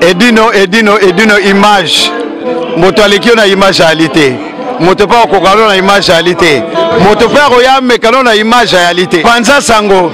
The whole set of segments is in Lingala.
Edino image. Moto aleki na image réalité. Moto pa kokalo na image réalité. Moto pa roya mekano na image réalité. Panza Sango.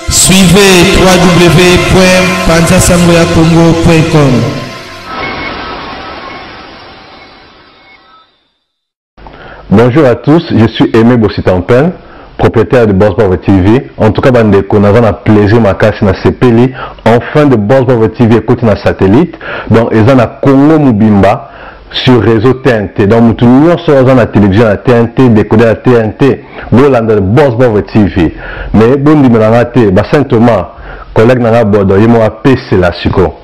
Suivez www.panzasangoyacongo.com. Bonjour à tous, je suis Aimé Bossitampin, propriétaire de Boss Bravo TV. En tout cas, bande qu'on a un plaisir ma casse na CPLI. Enfin de Boss Bravo TV écoute na satellite. Donc ils ont na Congo Mubimba sur réseau TNT. Donc tout le monde sur la télévision à TNT, décoder à TNT. Bolanda de Boss Bravo TV. Mais bon di melanga te, ba Saint Thomas, collègue na bodo, yemo a PC la suko.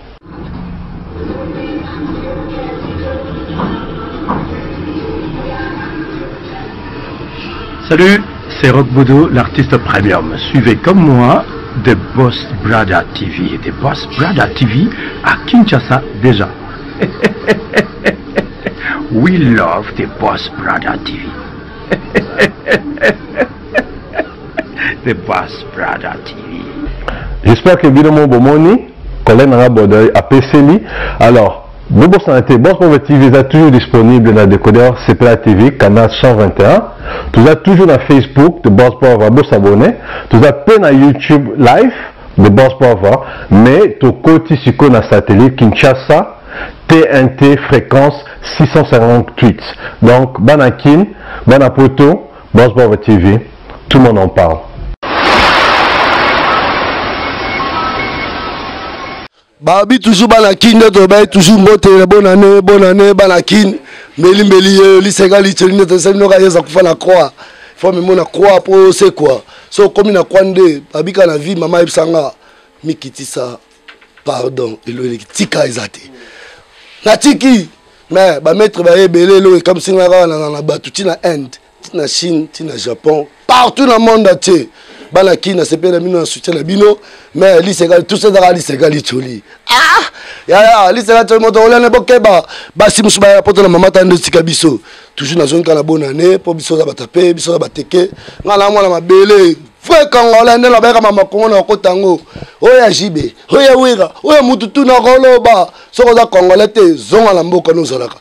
Salut, c'est Rock Bodo, l'artiste premium. Suivez comme moi The Boss Brother TV. The Boss Brother TV à Kinshasa déjà. We love The Boss Brother TV. The Boss Brother TV. J'espère que Bilomo Bomoni, collègue na bodo a PCLI. Alors, Bobo Santé, Boss Bravo TV est toujours disponible dans le décodeur CPLA TV, canal 121. Tout ça toujours dans Facebook de Boss Bravo, s'abonner. Tout ça peut dans YouTube live de Boss Bravo, mais tout côté sur le satellite Kinshasa, TNT fréquence 658. Donc, Banakin, Banapoto, Boss Bravo TV, tout le monde en parle. Babi toujours banakin de bay toujours moté bonne année banakin meli lisega liteli ne tese no kayeza kufa na croix faut me mona croix pour c'est quoi so comme na kwande babi kana vie mama ibsanga mikitisa pardon elo tika ezate na tiki mais ba mettre ba ebele lo comme si na batu tina Inde tina Chine tina Japon partout dans le monde entier Banaki na sepela mino na soutien na bino mais lisega tout ça dans lisega litoli ya lisega to moto olene bokeba basi musuba ya poto na mama tande tika biso toujours na zone kana bonne année po biso za batape biso za bateke ngala mwana mabele fwe kangala ndela ba kama makongo na kotango oya jibe oya wira oya mututu na koloba soko za kongole te zonga la mboka no zalaka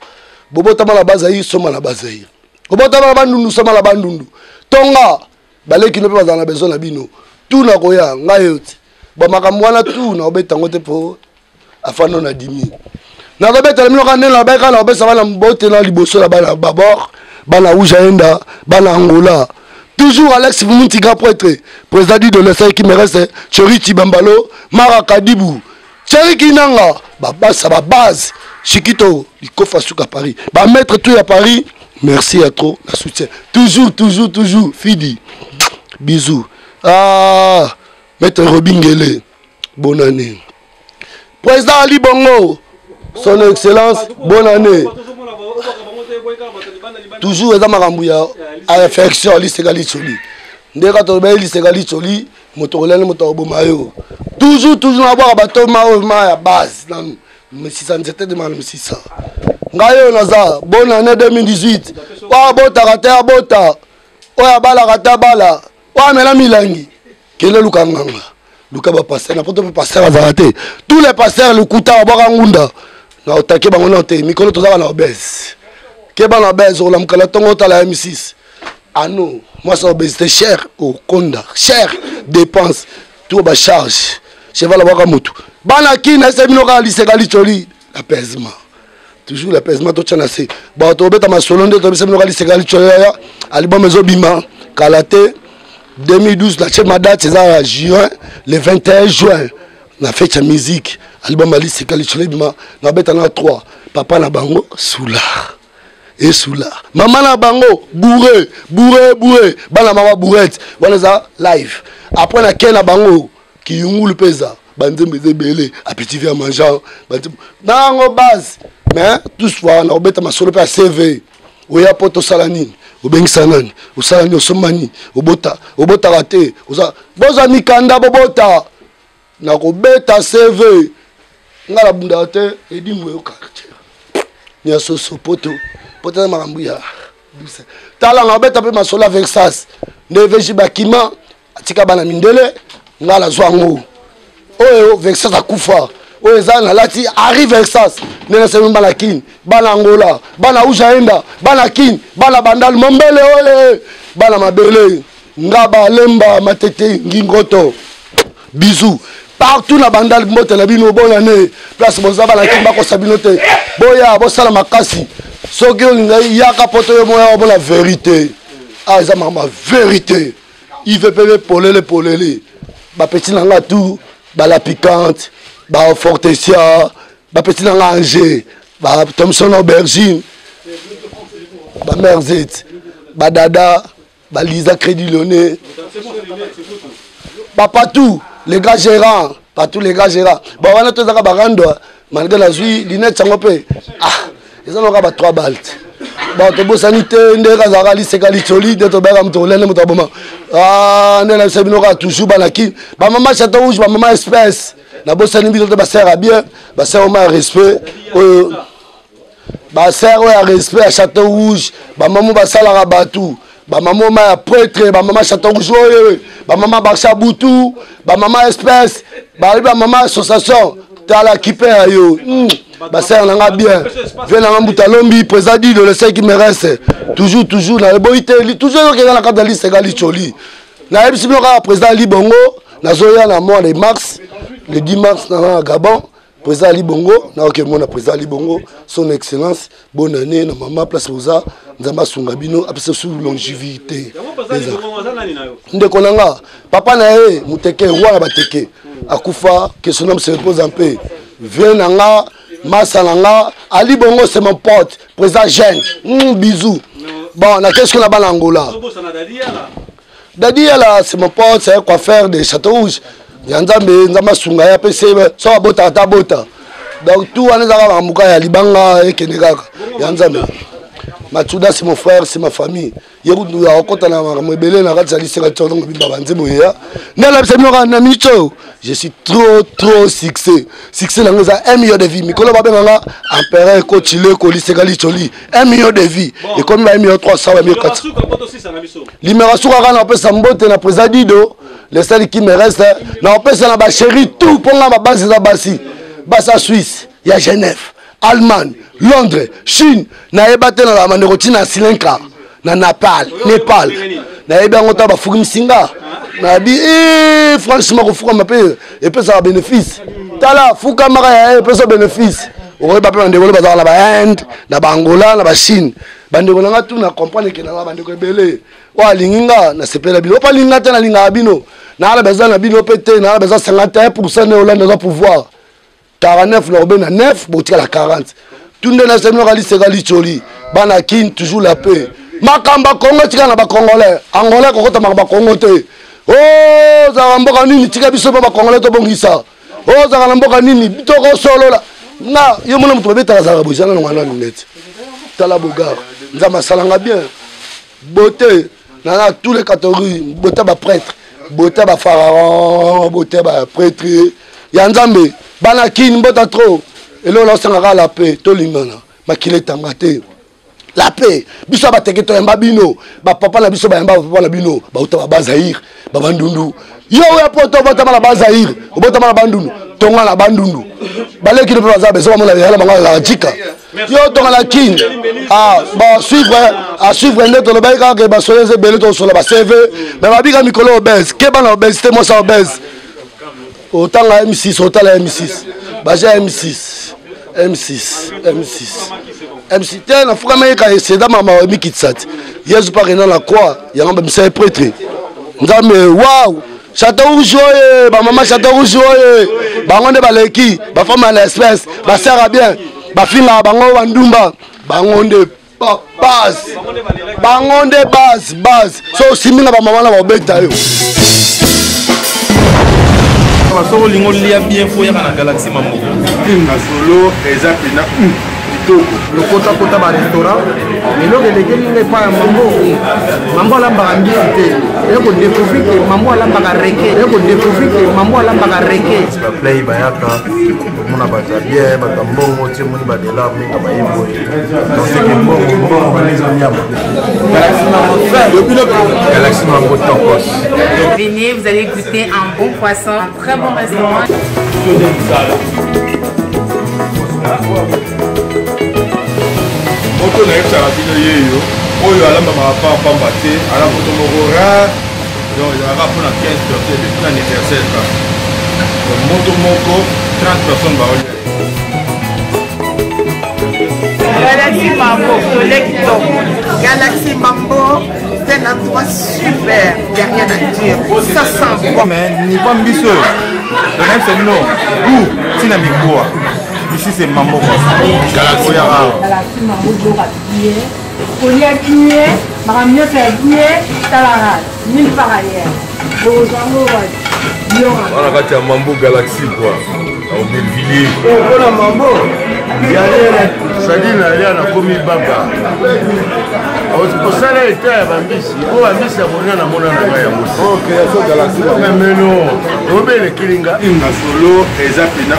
bobota mala bazayi soma la bazayi bobota mala bandundu soma la bandundu tonga baleki no pe bazana besoin na bino tout na koya ngayoti ba makambo wana tout na obeta ngote po afano na dimi na obeta mino kana na ba kana obesa bana mbote na liboso la bana babor bana ujaenda bana angola toujours Alex Muntiga pour être président de l'ESA qui me reste Cheri Tibambalo Mara Kadibou Cheri Kinanga baba ça ba base Chikito ikofa suka Paris ba mettre tout à Paris. Merci à trop, la soutien. Toujours, Fidi. Bisous. Maître Robin Guélé. Bonne année. Président Ali Bongo. Son Excellence, bonne année. Toujours, Eza Marambouya. Affection, Lissegali Choli. Ndeka Tobe, Lissegali Choli. Motorolène, Motorobomayo. Toujours, à boire à bateau, ma base. Mais si ça ne s'était demandé, si ça. Ngayo naza bonne année 2018 wa bota kata bota oya bala kata bala wa mela milangi kele lukanganga luka ba passer na poto passer azarate tous les pasteurs lukuta ba ngunda na otake bango na te mikolo tozala na obèse ke ba na obèse o la mukala tongo ta la M6 ah non moi ça obèse cher au konda cher dépense tout ba charge cheval ba moto bana kina semino ka liseka licholi apaisement. Toujours l'apaisement tout tient assez. Bon, tu obéis à ma solonde, tu obéis à ma segali choya, album Zobima, Kalate, 2012, la chef date c'est en juin, le 21 juin, la fête de musique, album Ali segali choya bima, na beta na 3, papa na bango soulard. Et soulard. Maman na bango bourré, bana mama bourrette, voilà ça live. Après na ken na bango qui yungulu pesa, banzembe belé, appétit à manger, na ngo base. Mais tout ce fois, on a obéi à ma solo à CV. Oya poto salani, obengi sanani, osalani osomani, obota raté, boza mikanda bobota. Na kobeta CV. Ngala bunda te edi mwe quartier. Nya soso poto na marambuya. Tala na obeta pe ma solo avec sas. Neveji bakima atika bana mindele ngala zwango. Oyo avec sas akufa. oyo eza na lati arrive Exas ndenge semi bana Kine bana Angola bana Ujaenda bana Kine bana Bandal Mombele ole bana Mabele Ngaba Lemba Matete Ngingoto bisous partout na Bandal mbote na bino bonne année place boza bana Kine bako sabino te boya bosala makasi soki ngai yaka poto yo moya bona vérité ah eza ma vérité il veut payer polele ba petit nanga tout ba la piquante ba fortesia ba petit nanga Angers ba Thomson aubergine ba Merzit ba Dada ba Lisa Crédit Lyonnais ba partout les gars gérants partout les gars gérants ba wana to zaka barando malgré la zui linette sangope ah ils ont ba 3 balles ba to bosani te ndeka zaka liseka litoli de to ba mto lene mto boma ah ndela sebino ka toujours ba Kine ba maman Château Rouge ba maman espèce na bosani bito te ba sert à bien ba sert au moins respect ba sert à respect à Château Rouge ba maman ba sala batou ba maman ma prêtre ba maman Château Rouge ba maman Bacha Boutou ba maman espèce ba maman association tala kipe yo ba sert nanga bien viens na mbuta lombi président de le sait qui me reste toujours na boité toujours que dans la carte de liste gali choli na ebisi bino ka président Libongo na zoya na mois de mars le 10 mars na Gabon président Libongo na ok mon président Libongo son excellence bonne année na maman place oza nzamba sunga bino apesa sur longévité ndeko nanga papa na ye muteke roi na bateke akufa que son homme se repose en paix viens nanga Masalanga, Ali Bongo c'est mon pote, président jeune, bisous. Bon, on a qu'est-ce qu'on a en Angola? Dadi là, c'est mon pote, c'est un coiffeur de Château Rouge. Yanzambe, Nzama Sunga, ya PC, ça bota ta bota. Donc tout on est à Mouka, ya Libanga et Kenegaka. Yanzambe. Matsuda c'est mon frère, c'est ma famille. Yerudu ya okota na mebele na kati ali sera tsondo ngibimba banzemo ya. Ndala bisemura na micho. Je suis trop succès. Succès là 1 million de vie. Mikolo babenganga empereur ko chile ko lisekali choli. 1 million de vie. Et comme 1 million 300 1 million 400. Libération kana pesa mbote na président Dido. Le seul qui me reste na pesa na ba chéri tout pour la base za basi. Basa Suisse, il y a Genève, Allemagne, Londres, Chine, na ebate na la manderoti na Sri Lanka, na Népal. Na eba ngota ba fuki msinga. Na bi franchement ko fuka mape et puis ça bénéfice. Tala fuka mara ya et puis ça bénéfice. O ba pe ndeko ba za la ba Inde, na ba Angola, na ba Chine. Bandeko na tout na comprendre que na bandeko ebele. Wa linginga na sepela bino. Pa linga te na linga bino. Na la besoin na bino pété, na la besoin 51% de Hollande dans pouvoir. 49 l'orbe na 9 botika la 40 tunde na semino kali sekali choli bana Kine toujours la paix makamba Congo tika na ba congolais angolais kokota makamba Congo te oh za mboka nini tika biso ba congolais to bongisa oh za na mboka nini bitoko solo la na yo mona muto beta za bozana na ngwana net tala bogar nzama salanga bien beauté na tous les catégories beauté ba prêtre beauté ba pharaon beauté ba prêtre ya nzambe bana Kine mbota trop et là on s'engage la paix to lingana makile tangate la paix biso ba teke to yamba bino ba papa na biso ba yamba papa na bino ba uta ba Zaïre ba bandundu yo ya poto bota na ba Zaïre bota na bandundu tonga na bandundu baleki no ba za beso mo la yala manga la jika yo tonga la Kine ah ba suivre net le baika ke ba soyez belé to so la ba CV mais ba bika mikolo obèse ke ba na obésité mo sa obèse autant la M6 autant la M6 bah j'ai M6 t'es na fuka meka c'est dans ma mi kitsat yesu pas dans la croix ya ngamba msa prêtre nzambe waouh Château Rouge ba maman Château Rouge ba ngonde ba leki ba femme à l'espèce ba sert bien ba finga bango wandumba bangonde base so siminga ba maman la ba beta yo solo lingo lia bien fo ya na galaxie mambo na solo exemple na kitoko le kota ba restaurant mais lo de geli ne pa mambo la mbambi te e ko découvrir que mambo la mbaka reke ba play ba yaka mona ba bien ba tambongo ti moni ba de la minga ba yebo donc c'est que bon ba les onyama Galaxie Mambo Topos. Venez, vous allez goûter un bon poisson, un très bon restaurant. moto nayebisaka bino yeyo oyo alambamaka pa pamba te ala moto moko rare donc ezalaka mpona 15 personnes depuis l'anniversaire ka moto moko 30 personnes baolia Galaxy Mambo, Galaxy Mambo, c'est un endroit super, il n'y a rien à dire, ça sent bon. Mais ni pas mbisseux, le même c'est non, goût, c'est la mikoua. Ici c'est Mambo, Galaxy Mambo, on y a bien, Maramio fait bien, Talara, 1000 par ailleurs. On a gâté un Mambo Galaxy quoi, au Bellevilliers. On a Mambo. C'est-à-dire qu'il y a un commis baba. Pour ça, il y a un bambis. Il y a un bambis à mon âme. Ok, c'est Galaxy. Mais non, on va le Kilinga. Un solo, et Zapina.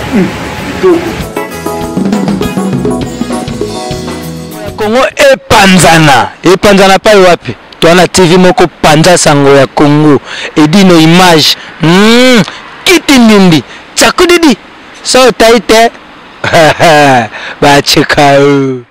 Congo epanzana pa wapi toana TV moko panza sango ya Congo edino image kiti ndindi chakudidi so taite ba chekao